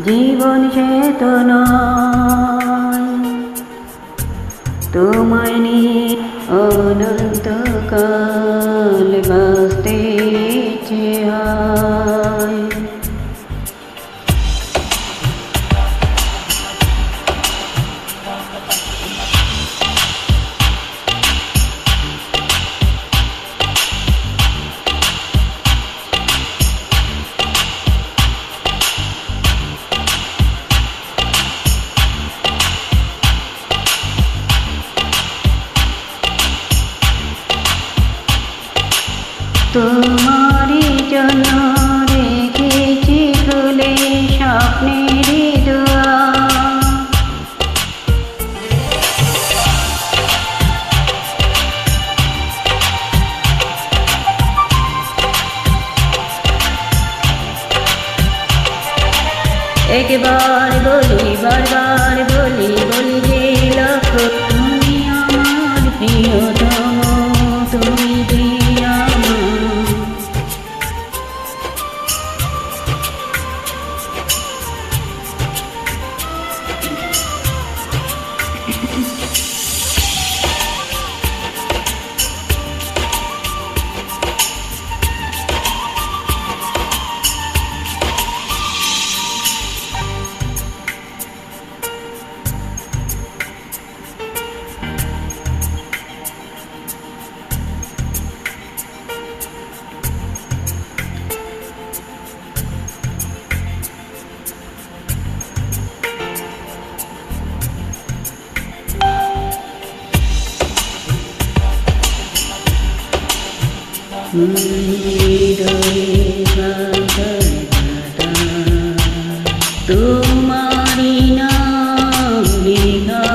জীবন সে তো নয়, তোমায় নিয়ে অনন্তকাল বাঁচতে ইচ্ছে হয়। তোমারই জন্য রেখেছি খুলে স্বপ্নেরই দুয়ার, একবার বলি বারবার বলি বলি যে লক্ষ্য তুমি আমার প্রিয়তম, তুমি যে তোমারি নাম লেখা,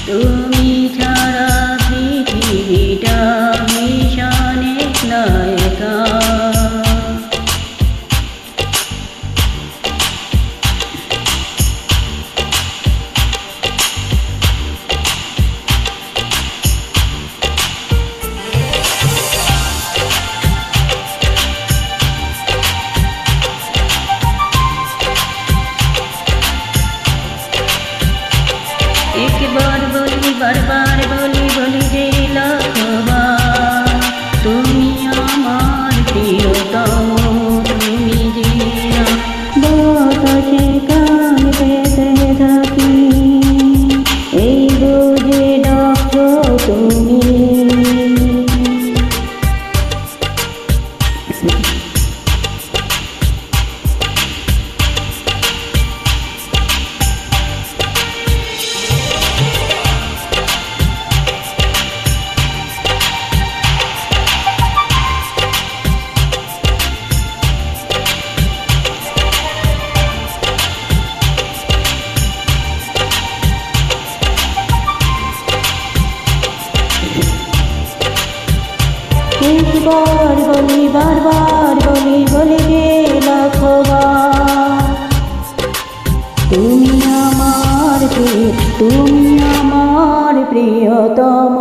তুমি ছাড়া পৃথিবীটা মিশনে নায়িকা। একবার বলি বারবার বলি বলি যে লক্ষ্যবার, তুমি আমার প্রিয়তম, তুমি যে বাতাসে কান পেতে থাকি, এই বুঝে ডাকছো তুমি। একবার বলি বারবার বলি বলি যে লক্ষ্যবার, তুমি আমার প্রিয়তম।